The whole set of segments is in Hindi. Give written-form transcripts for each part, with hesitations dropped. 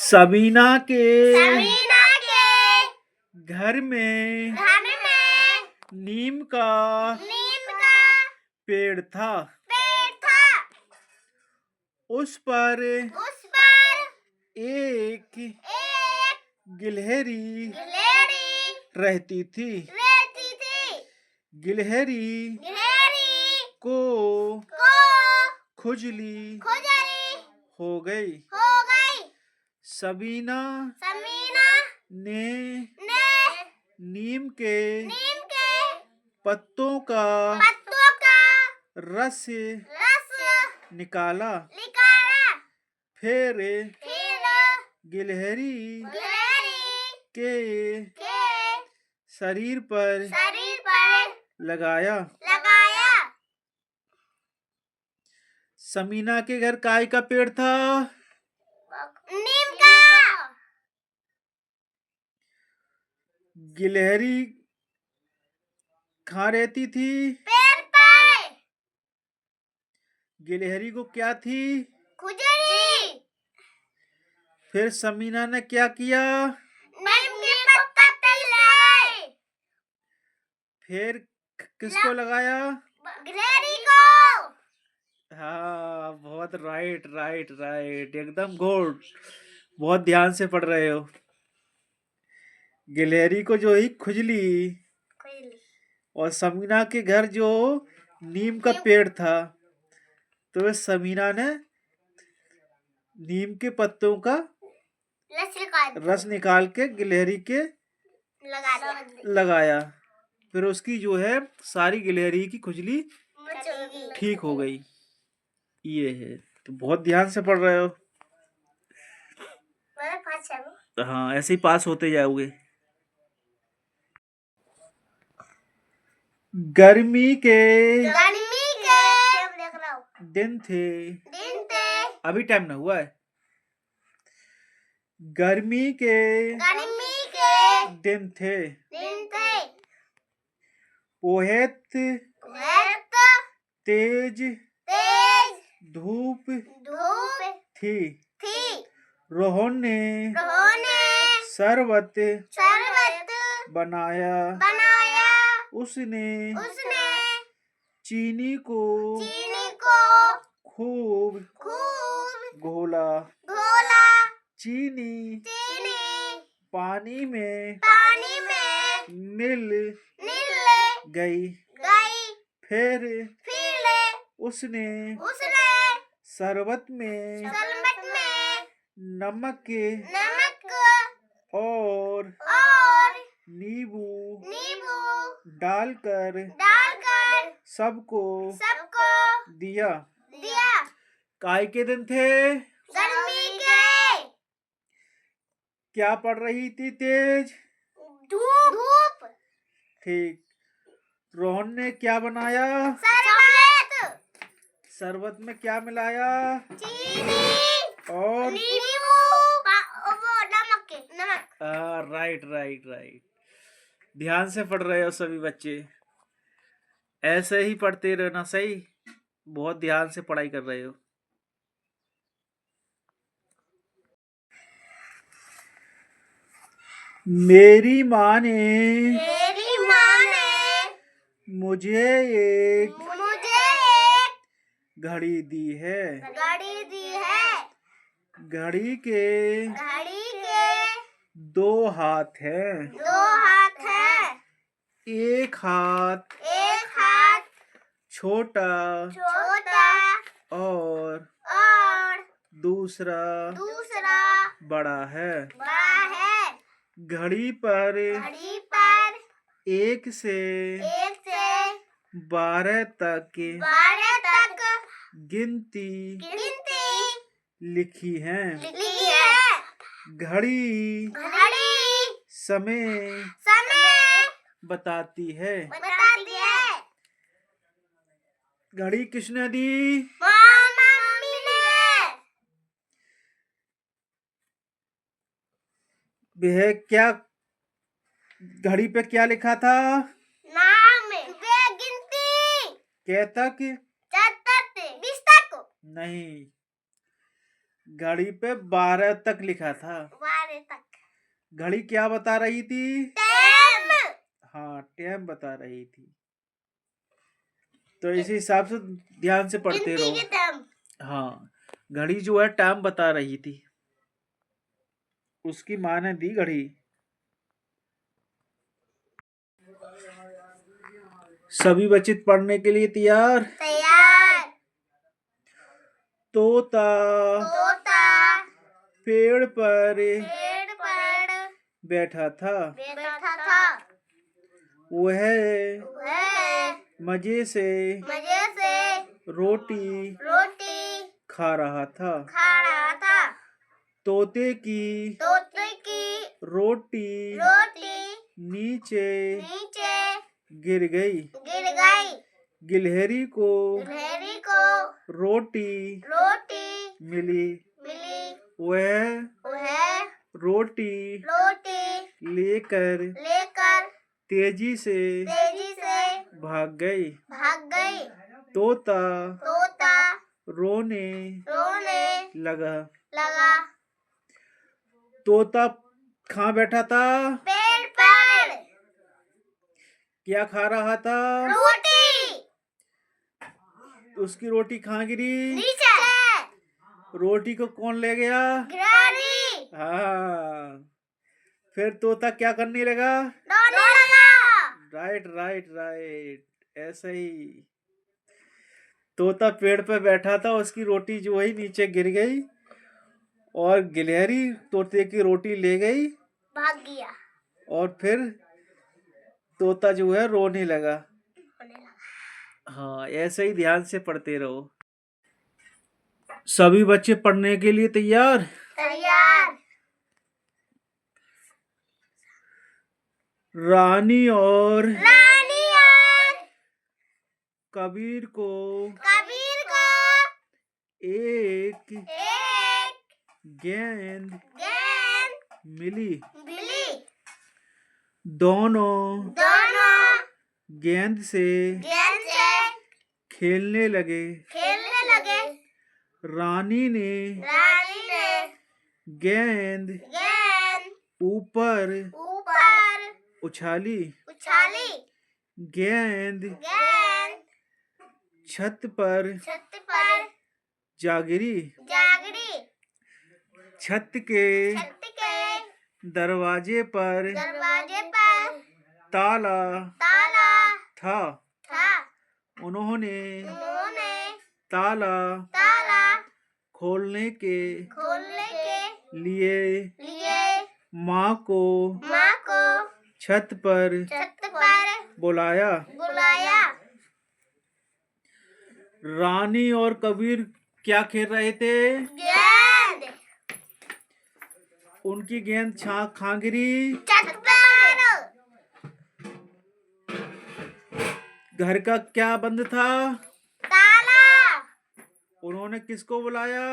सबीना के सबीना के घर में नीम का पेड़ था। उस पर एक गिलहरी रहती थी। गिलहरी को खुजली हो गई। सबीना ने नीम के पत्तों का रस निकाला। फिर गिलहरी के शरीर पर लगाया। समीना के घर काय का पेड़ था? नीम का। गिलहरी कहाँ रहती थी? पेड़ पर। गिलहरी को क्या थी? खुजली। फिर समीना ने क्या किया? नीम के पत्ते लाए। फिर किसको लगाया? गिलहरी को। हाँ, बहुत राइट एकदम गुड। बहुत ध्यान से पढ़ रहे हो। गिलहरी को जो ही खुजली और समीना के घर जो नीम का पेड़ था, तो समीना ने नीम के पत्तों का रस निकाल के गिलहरी के लगाया। फिर उसकी जो है सारी गिलहरी की खुजली ठीक हो गई। ये है, तो बहुत ध्यान से पढ़ रहे हो। हाँ, ऐसे ही पास होते जाओगे। गर्मी के दिन थे। अभी टाइम ना हुआ है। गर्मी के दिन थे। बहुत तेज धूप थी। रोहन ने शरबत बनाया। उसने चीनी को खूब घोला। चीनी पानी में मिल गई। फिर उसने शरबत में नमक और नींबू डालकर सबको दिया। काय के दिन थे? क्या पड़ रही थी तेज? धूप। ठीक। रोहन ने क्या बनाया? शरबत में क्या मिलाया? चीनी और नींबू नमक। राइट। ध्यान से पढ़ रहे हो सभी बच्चे। ऐसे ही पढ़ते रहना, सही। बहुत ध्यान से पढ़ाई कर रहे हो। मेरी माँ ने मुझे एक घड़ी दी है। घड़ी के 2 हाथ हैं। एक हाथ छोटा और दूसरा बड़ा है। घड़ी पर 1 से 12 तक गिनती लिखी है। घड़ी समय बताती है। घड़ी किसने दी? वह क्या घड़ी पे क्या लिखा था? गिनती। कै तक? 20 तक। नहीं, घड़ी पे 12 तक लिखा था। 12 तक। घड़ी क्या बता रही थी? टाइम। हाँ, टाइम बता रही थी। तो इसी हिसाब से ध्यान से पढ़ते गिनती के रहो। टाइम। हाँ, घड़ी जो है टाइम बता रही थी, उसकी माँ ने दी घड़ी। सभी बच्चे पढ़ने के लिए तैयार? तैयार। तोता तोता पेड़ पर पेड़ पर बैठा था। बैठा था। वह वह मजे से मजे से रोटी रोटी खा रहा था। खा रहा था। तोते की तोते की रोटी रोटी नीचे नीचे गिर गई। गिर गई। गिलहरी को गिलहरी को रोटी रोटी मिली। मिली। वह वह रोटी रोटी लेकर लेकर तेजी से भाग गई। भाग गई। तोता तोता रोने रोने लगा। लगा। तोता कहाँ बैठा था? पेड़ पर। क्या खा रहा था? रोटी। उसकी रोटी कहाँ गिरी? नीचे। रोटी को कौन ले गया? गिलहरी। हाँ, फिर तोता क्या करने लगा? रोने लगा। राइट राइट राइट, ऐसा ही। तोता पेड़ पे बैठा था, उसकी रोटी जो है नीचे गिर गई और गिलहरी तोते की रोटी ले गई भाग गया। और फिर तोता जो है रोने लगा। हाँ, ऐसे ही ध्यान से पढ़ते रहो। सभी बच्चे पढ़ने के लिए तैयार? तैयार। रानी और कबीर को एक गेंद मिली। दोनों गेंद से खेलने लगे। रानी ने गेंद ऊपर उछाली। गेंद छत पर जा गिरी। छत के दरवाजे पर ताला था। उन्होंने ताला खोलने के लिए माँ को छत पर बुलाया। रानी और कबीर क्या खेल रहे थे? उनकी गेंद कहाँ गिरी? घर का क्या बंद था? उन्होंने किसको बुलाया?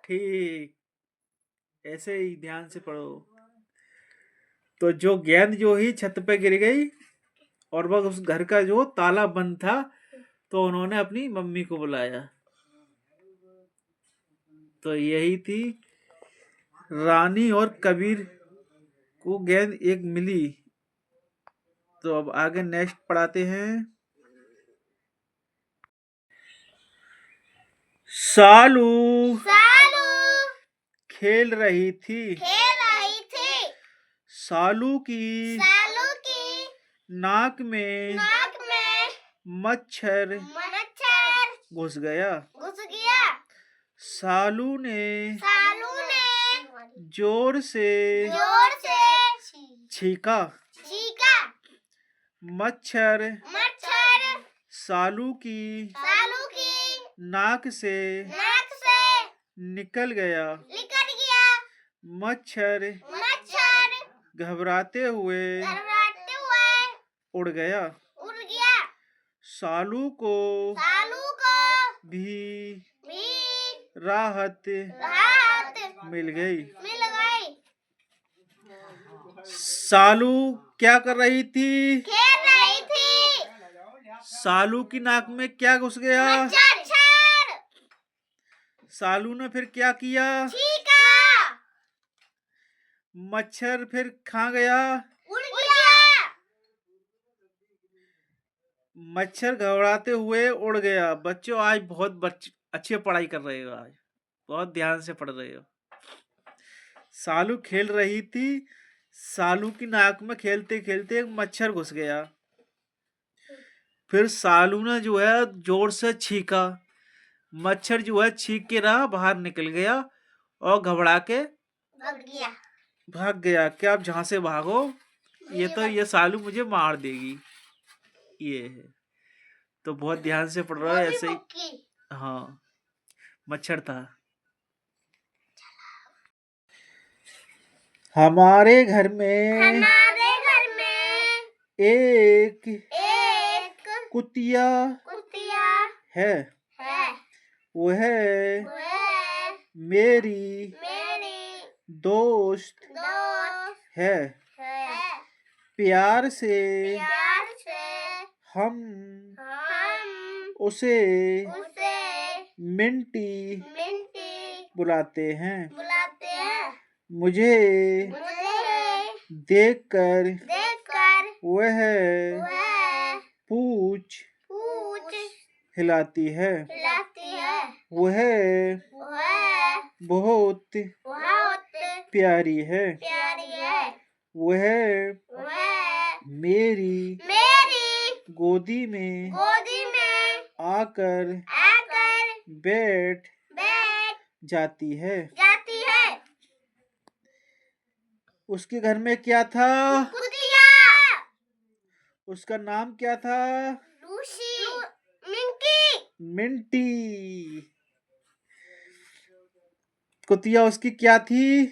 ठीक, ऐसे ही ध्यान से पढ़ो। तो जो गेंद जो ही छत पे गिर गई और वह उस घर का जो ताला बंद था, तो उन्होंने अपनी मम्मी को बुलाया। तो यही थी, रानी और कबीर को गेंद एक मिली। तो अब आगे नेक्स्ट पढ़ाते हैं। सालू खेल रही थी। सालू की नाक में मच्छर घुस गया। सालू ने जोर से छींका। मच्छर सालू की नाक से निकल गया। मच्छर घबराते हुए उड़ गया। सालू को भी राहत मिल गई। सालू क्या कर रही थी? सालू की नाक में क्या घुस गया? सालू ने फिर क्या किया? चीखा। मच्छर फिर खा गया। उड़ गया। मच्छर घबराते हुए उड़ गया। बच्चों आज बहुत अच्छी पढ़ाई कर रहे हो, आज बहुत ध्यान से पढ़ रहे हो। सालू खेल रही थी। सालू की नाक में खेलते खेलते एक मच्छर घुस गया। फिर सालू ने जो है जोर से छींका। मच्छर जो है छींक के रहा, बाहर निकल गया और घबरा के भाग गया। भाग गया। क्या आप जहां से भागो, ये सालू मुझे मार देगी। ये है। तो बहुत ध्यान से पढ़ रहा है ऐसे ही। हाँ, मच्छर था। हमारे घर में एक कुतिया है। वह मेरी दोस्त है। प्यार से हम उसे मिंटी बुलाते हैं। मुझे देखकर वह पूछ हिलाती है। वह बहुत प्यारी है। वह मेरी गोदी में आकर बैठ जाती है। उसके घर में क्या था? उसका नाम क्या था? मिंटी। कुतिया उसकी क्या थी?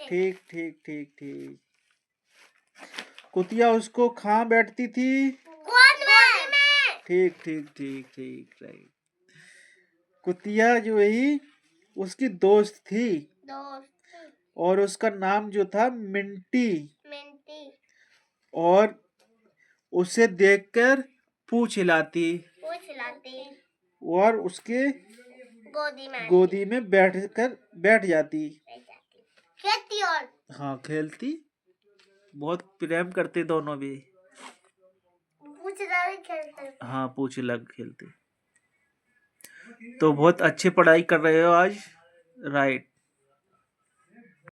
ठीक ठीक ठीक ठीक। कुतिया उसको कहाँ बैठती थी? ठीक ठीक ठीक ठीक राइट। कुतिया जो ही उसकी दोस्त थी और उसका नाम जो था मिंटी। और उसे देखकर पूछ हिलाती और उसके गोदी में बैठ जाती। हाँ, खेलती। बहुत प्रेम करते दोनों भी। हाँ, पूछ लग खेलते। तो बहुत अच्छी पढ़ाई कर रहे हो आज, राइट।